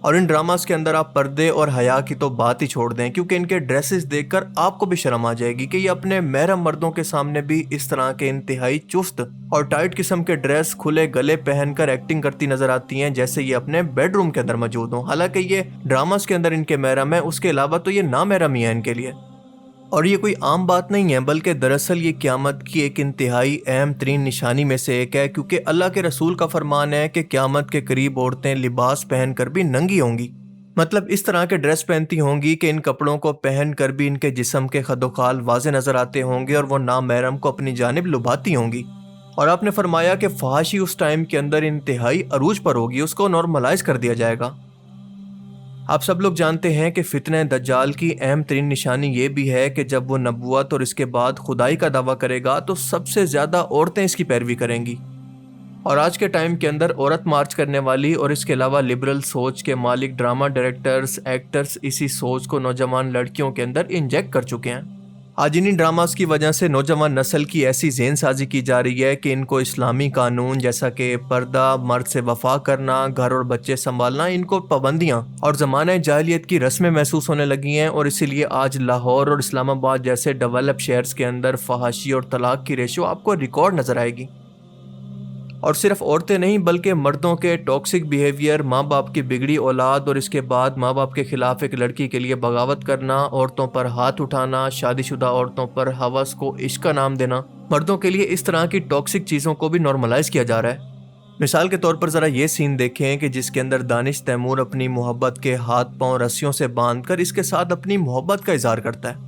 اور in dramas کے اندر آپ پردے اور حیا کی تو بات ہی چھوڑ دیں، کیونکہ ان کے ڈریسز دیکھ کر آپ کو بھی شرم آ جائے گی کہ یہ اپنے محرم مردوں کے سامنے بھی اس طرح کے انتہائی چست اور ٹائٹ قسم کے ڈریس کھلے گلے پہن کر ایکٹنگ کرتی نظر آتی ہیں جیسے یہ اپنے بیڈ روم کے اندر موجود ہوں، حالانکہ یہ ڈراماز کے اندر ان کے محرم ہے، اس کے علاوہ تو یہ نامحرم ہی ہے ان کے لیے۔ اور یہ کوئی عام بات نہیں ہے، بلکہ دراصل یہ قیامت کی ایک انتہائی اہم ترین نشانی میں سے ایک ہے، کیونکہ اللہ کے رسول کا فرمان ہے کہ قیامت کے قریب عورتیں لباس پہن کر بھی ننگی ہوں گی، مطلب اس طرح کے ڈریس پہنتی ہوں گی کہ ان کپڑوں کو پہن کر بھی ان کے جسم کے خد و خال واضح نظر آتے ہوں گے اور وہ نامحرم کو اپنی جانب لبھاتی ہوں گی۔ اور آپ نے فرمایا کہ فحاشی اس ٹائم کے اندر انتہائی عروج پر ہوگی، اس کو نارملائز کر دیا جائے گا۔ آپ سب لوگ جانتے ہیں کہ فتنہ دجال کی اہم ترین نشانی یہ بھی ہے کہ جب وہ نبوت اور اس کے بعد خدائی کا دعویٰ کرے گا تو سب سے زیادہ عورتیں اس کی پیروی کریں گی، اور آج کے ٹائم کے اندر عورت مارچ کرنے والی اور اس کے علاوہ لبرل سوچ کے مالک ڈرامہ ڈائریکٹرز ایکٹرز اسی سوچ کو نوجوان لڑکیوں کے اندر انجیکٹ کر چکے ہیں۔ آج انہی ڈراماز کی وجہ سے نوجوان نسل کی ایسی ذہن سازی کی جا رہی ہے کہ ان کو اسلامی قانون جیسا کہ پردہ، مرد سے وفا کرنا، گھر اور بچے سنبھالنا، ان کو پابندیاں اور زمانہ جاہلیت کی رسمیں محسوس ہونے لگی ہیں، اور اسی لیے آج لاہور اور اسلام آباد جیسے ڈیولپ شہرز کے اندر فحاشی اور طلاق کی ریشو آپ کو ریکارڈ نظر آئے گی۔ اور صرف عورتیں نہیں بلکہ مردوں کے ٹاکسک بیہیویئر، ماں باپ کی بگڑی اولاد اور اس کے بعد ماں باپ کے خلاف ایک لڑکی کے لیے بغاوت کرنا، عورتوں پر ہاتھ اٹھانا، شادی شدہ عورتوں پر ہوس کو عشق کا نام دینا، مردوں کے لیے اس طرح کی ٹاکسک چیزوں کو بھی نارملائز کیا جا رہا ہے۔ مثال کے طور پر ذرا یہ سین دیکھیں کہ جس کے اندر دانش تیمور اپنی محبت کے ہاتھ پاؤں رسیوں سے باندھ کر اس کے ساتھ اپنی محبت کا اظہار کرتا ہے،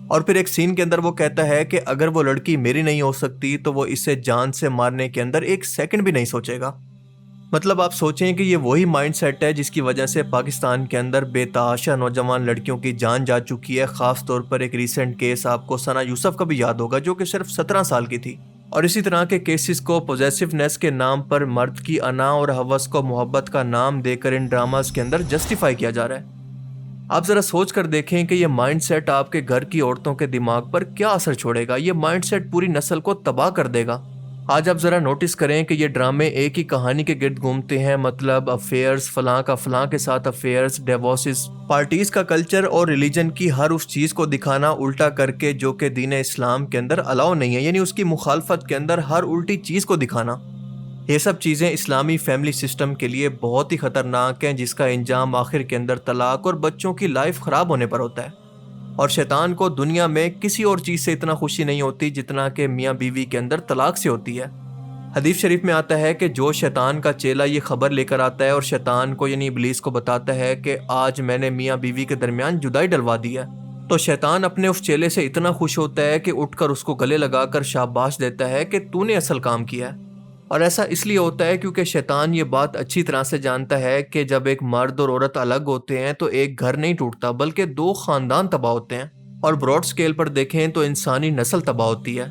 اور پھر ایک سین کے اندر وہ کہتا ہے کہ اگر وہ لڑکی میری نہیں ہو سکتی تو وہ اسے جان سے مارنے کے اندر ایک سیکنڈ بھی نہیں سوچے گا۔ مطلب آپ سوچیں کہ یہ وہی مائنڈ سیٹ ہے جس کی وجہ سے پاکستان کے اندر بے تحاشا نوجوان لڑکیوں کی جان جا چکی ہے۔ خاص طور پر ایک ریسنٹ کیس آپ کو ثنا یوسف کا بھی یاد ہوگا جو کہ صرف 17 سال کی تھی، اور اسی طرح کے کیسز کو پوزیسیونیس کے نام پر مرد کی انا اور ہوس کو محبت کا نام دے کر ان ڈراماز کے اندر جسٹیفائی کیا جا رہا ہے۔ آپ ذرا سوچ کر دیکھیں کہ یہ مائنڈ سیٹ آپ کے گھر کی عورتوں کے دماغ پر کیا اثر چھوڑے گا۔ یہ مائنڈ سیٹ پوری نسل کو تباہ کر دے گا۔ آج آپ ذرا نوٹس کریں کہ یہ ڈرامے ایک ہی کہانی کے گرد گھومتے ہیں، مطلب افیئرز، فلاں کا فلاں کے ساتھ افیئرز، ڈیوورسز، پارٹیز کا کلچر اور ریلیجن کی ہر اس چیز کو دکھانا الٹا کر کے جو کہ دین اسلام کے اندر الاؤ نہیں ہے، یعنی اس کی مخالفت کے اندر ہر الٹی چیز کو دکھانا۔ یہ سب چیزیں اسلامی فیملی سسٹم کے لیے بہت ہی خطرناک ہیں، جس کا انجام آخر کے اندر طلاق اور بچوں کی لائف خراب ہونے پر ہوتا ہے۔ اور شیطان کو دنیا میں کسی اور چیز سے اتنا خوشی نہیں ہوتی جتنا کہ میاں بیوی کے اندر طلاق سے ہوتی ہے۔ حدیث شریف میں آتا ہے کہ جو شیطان کا چیلا یہ خبر لے کر آتا ہے اور شیطان کو یعنی ابلیس کو بتاتا ہے کہ آج میں نے میاں بیوی کے درمیان جدائی ڈلوا دی ہے، تو شیطان اپنے اس چیلے سے اتنا خوش ہوتا ہے کہ اٹھ کر اس کو گلے لگا کر شاباش دیتا ہے کہ تو نے اصل کام کیا ہے۔ اور ایسا اس لیے ہوتا ہے کیونکہ شیطان یہ بات اچھی طرح سے جانتا ہے کہ جب ایک مرد اور عورت الگ ہوتے ہیں تو ایک گھر نہیں ٹوٹتا بلکہ 2 خاندان تباہ ہوتے ہیں، اور براڈ سکیل پر دیکھیں تو انسانی نسل تباہ ہوتی ہے۔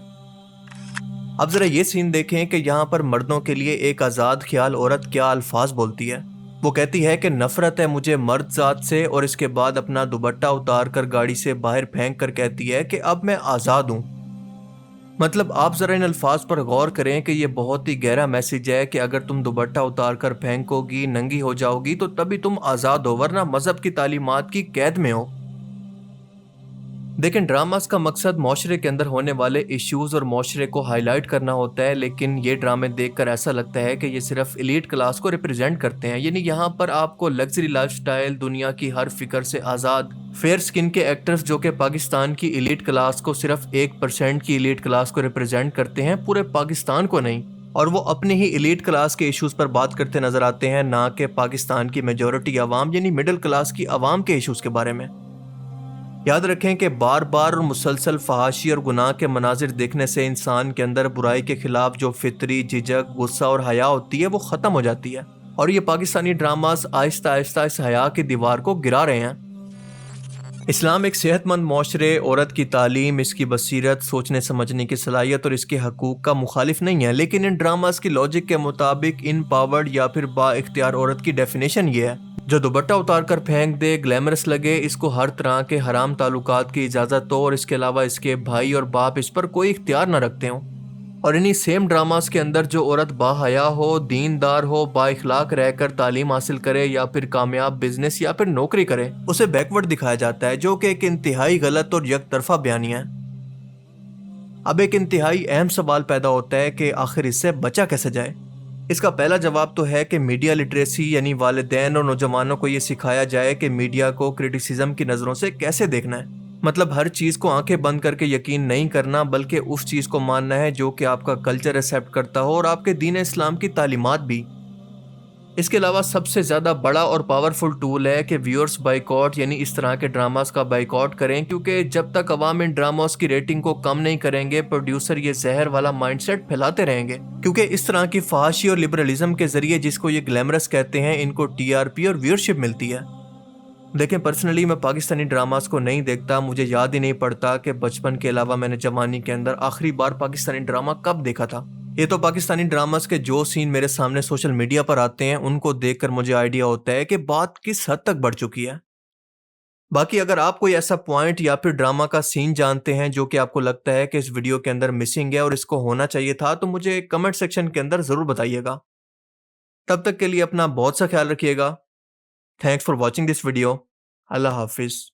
اب ذرا یہ سین دیکھیں کہ یہاں پر مردوں کے لیے ایک آزاد خیال عورت کیا الفاظ بولتی ہے۔ وہ کہتی ہے کہ نفرت ہے مجھے مرد ذات سے، اور اس کے بعد اپنا دوپٹہ اتار کر گاڑی سے باہر پھینک کر کہتی ہے کہ اب میں آزاد ہوں۔ مطلب آپ ذرا ان الفاظ پر غور کریں کہ یہ بہت ہی گہرا میسج ہے کہ اگر تم دوپٹہ اتار کر پھینکو گی، ننگی ہو جاؤ گی تو تبھی تم آزاد ہو، ورنہ مذہب کی تعلیمات کی قید میں ہو۔ دیکھیں ڈراماز کا مقصد معاشرے کے اندر ہونے والے ایشوز اور معاشرے کو ہائی لائٹ کرنا ہوتا ہے، لیکن یہ ڈرامے دیکھ کر ایسا لگتا ہے کہ یہ صرف ایلیٹ کلاس کو ریپرزینٹ کرتے ہیں، یعنی یہاں پر آپ کو لگژری لائف سٹائل، دنیا کی ہر فکر سے آزاد فیئر سکن کے ایکٹرز جو کہ پاکستان کی ایلیٹ کلاس کو صرف 1% کی ایلیٹ کلاس کو ریپرزینٹ کرتے ہیں، پورے پاکستان کو نہیں، اور وہ اپنی ہی ایلیٹ کلاس کے ایشوز پر بات کرتے نظر آتے ہیں، نہ کہ پاکستان کی میجورٹی عوام یعنی مڈل کلاس کی عوام کے ایشوز کے بارے میں۔ یاد رکھیں کہ بار بار اور مسلسل فحاشی اور گناہ کے مناظر دیکھنے سے انسان کے اندر برائی کے خلاف جو فطری جھجک، غصہ اور حیا ہوتی ہے وہ ختم ہو جاتی ہے، اور یہ پاکستانی ڈراماز آہستہ آہستہ اس حیا کی دیوار کو گرا رہے ہیں۔ اسلام ایک صحت مند معاشرے، عورت کی تعلیم، اس کی بصیرت، سوچنے سمجھنے کی صلاحیت اور اس کے حقوق کا مخالف نہیں ہے، لیکن ان ڈراماز کی لاجک کے مطابق ان پاورڈ یا پھر با اختیار عورت کی ڈیفینیشن یہ ہے جو دوپٹہ اتار کر پھینک دے، گلیمرس لگے، اس کو ہر طرح کے حرام تعلقات کی اجازت ہو، اور اس کے علاوہ اس کے بھائی اور باپ اس پر کوئی اختیار نہ رکھتے ہوں۔ اور انہی سیم ڈراماز کے اندر جو عورت باحیا ہو، دیندار ہو، با اخلاق رہ کر تعلیم حاصل کرے یا پھر کامیاب بزنس یا پھر نوکری کرے، اسے بیکورڈ دکھایا جاتا ہے، جو کہ ایک انتہائی غلط اور یک طرفہ بیانیہ ہے۔ اب ایک انتہائی اہم سوال پیدا ہوتا ہے کہ آخر اس سے بچا کیسے جائے؟ اس کا پہلا جواب تو ہے کہ میڈیا لٹریسی، یعنی والدین اور نوجوانوں کو یہ سکھایا جائے کہ میڈیا کو کرٹیسزم کی نظروں سے کیسے دیکھنا ہے۔ مطلب ہر چیز کو آنکھیں بند کر کے یقین نہیں کرنا، بلکہ اس چیز کو ماننا ہے جو کہ آپ کا کلچر ایکسیپٹ کرتا ہو اور آپ کے دین اسلام کی تعلیمات بھی۔ اس کے علاوہ سب سے زیادہ بڑا اور پاورفل ٹول ہے کہ ویورز بائیکاٹ، یعنی اس طرح کے ڈراماز کا بائیکاٹ کریں، کیونکہ جب تک عوام ان ڈراماز کی ریٹنگ کو کم نہیں کریں گے، پروڈیوسر یہ زہر والا مائنڈ سیٹ پھیلاتے رہیں گے، کیونکہ اس طرح کی فحاشی اور لبرلزم کے ذریعے جس کو یہ گلیمرس کہتے ہیں، ان کو TRP اور ویورشپ ملتی ہے۔ دیکھیں پرسنلی میں پاکستانی ڈراماز کو نہیں دیکھتا، مجھے یاد ہی نہیں پڑتا کہ بچپن کے علاوہ میں نے جوانی کے اندر آخری بار پاکستانی ڈرامہ کب دیکھا تھا۔ یہ تو پاکستانی ڈراماز کے جو سین میرے سامنے سوشل میڈیا پر آتے ہیں ان کو دیکھ کر مجھے آئیڈیا ہوتا ہے کہ بات کس حد تک بڑھ چکی ہے۔ باقی اگر آپ کوئی ایسا پوائنٹ یا پھر ڈرامہ کا سین جانتے ہیں جو کہ آپ کو لگتا ہے کہ اس ویڈیو کے اندر مسنگ ہے اور اس کو ہونا چاہیے تھا، تو مجھے کمنٹ سیکشن کے اندر ضرور بتائیے گا۔ تب تک کے لیے اپنا بہت سا خیال رکھیے گا۔ Thanks for watching this video. اللہ حافظ۔